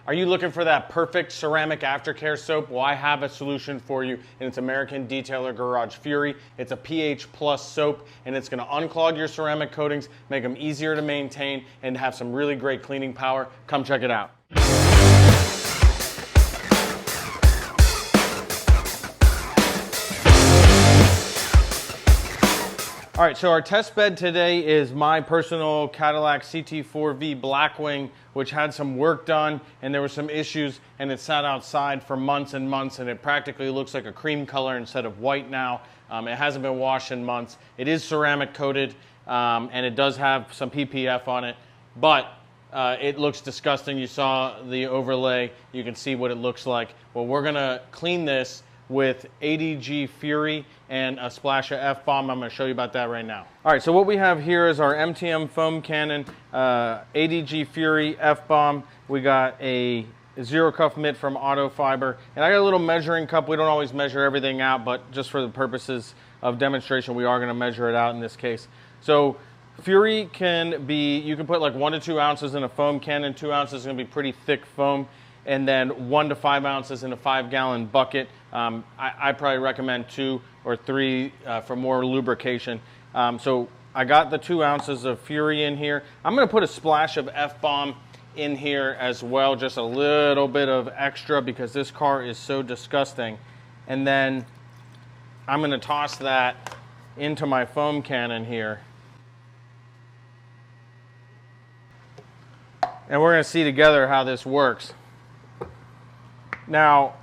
Are you looking for that perfect ceramic aftercare soap? Well, I have a solution for you, and it's American Detailer Garage Fury. It's a pH plus soap, and it's gonna unclog your ceramic coatings, make them easier to maintain, and have some really great cleaning power. Come check it out. All right, so our test bed today is my personal Cadillac CT4V Blackwing, which had some work done and there were some issues, and it sat outside for months and months, and it practically looks like a cream color instead of white now. It hasn't been washed in months. It is ceramic coated, and it does have some PPF on it, but it looks disgusting. You saw the overlay. You can see what it looks like. Well, we're gonna clean this with ADG Fury and a splash of F-Bomb. I'm going to show you about that right now. All right, so what we have here is our MTM foam cannon, ADG Fury F-Bomb. We got a zero cuff mitt from Auto Fiber, and I got a little measuring cup. We don't always measure everything out, but just for the purposes of demonstration, we are going to measure it out in this case. So Fury can be, you can put like 1 to 2 ounces in a foam cannon. 2 ounces is going to be pretty thick foam, and then 1 to 5 ounces in a 5-gallon bucket. I probably recommend 2 or 3 for more lubrication. So I got the 2 ounces of Fury in here. I'm going to put a splash of F-Bomb in here as well, just a little bit of extra because this car is so disgusting. And then I'm going to toss that into my foam cannon here. And we're going to see together how this works. Now,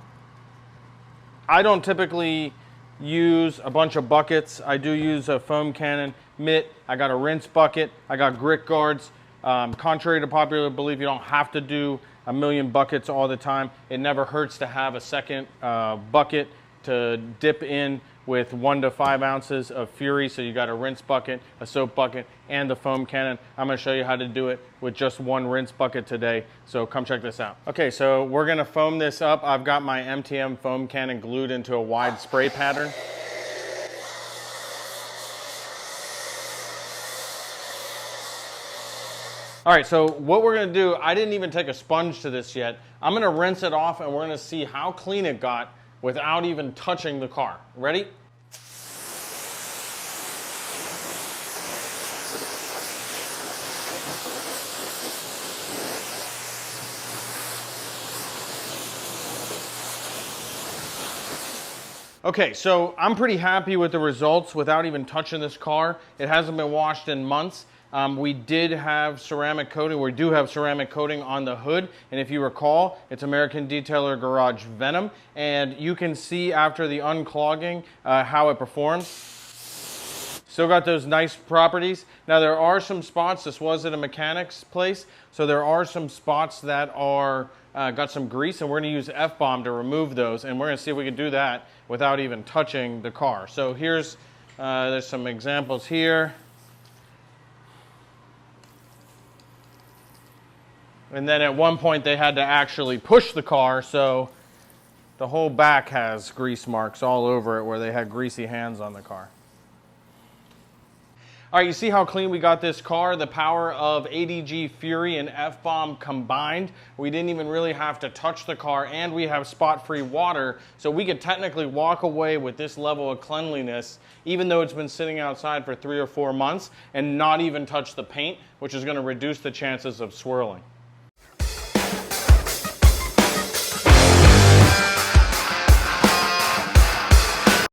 I don't typically use a bunch of buckets. I do use a foam cannon mitt. I got a rinse bucket. I got grit guards. Contrary to popular belief, you don't have to do a million buckets all the time. It never hurts to have a second bucket to dip in with 1 to 5 ounces of Fury. So you got a rinse bucket, a soap bucket, and the foam cannon. I'm going to show you how to do it with just 1 rinse bucket today. So come check this out. Okay, so we're going to foam this up. I've got my MTM foam cannon glued into a wide spray pattern. All right, so what we're going to do, I didn't even take a sponge to this yet. I'm going to rinse it off, and we're going to see how clean it got without even touching the car. Ready? Okay, so I'm pretty happy with the results without even touching this car. It hasn't been washed in months. We did have ceramic coating. We do have ceramic coating on the hood, and if you recall, it's American Detailer Garage Venom, and you can see after the unclogging how it performs. Still got those nice properties. Now there are some spots, this was at a mechanic's place, so there are some spots that are got some grease, and we're going to use F-Bomb to remove those, and we're going to see if we can do that without even touching the car. So here's, there's some examples here. And then at one point they had to actually push the car, so the whole back has grease marks all over it where they had greasy hands on the car. All right, you see how clean we got this car? The power of ADG Fury and F-Bomb combined. We didn't even really have to touch the car, and we have spot-free water, so we could technically walk away with this level of cleanliness, even though it's been sitting outside for 3 or 4 months, and not even touch the paint, which is going to reduce the chances of swirling.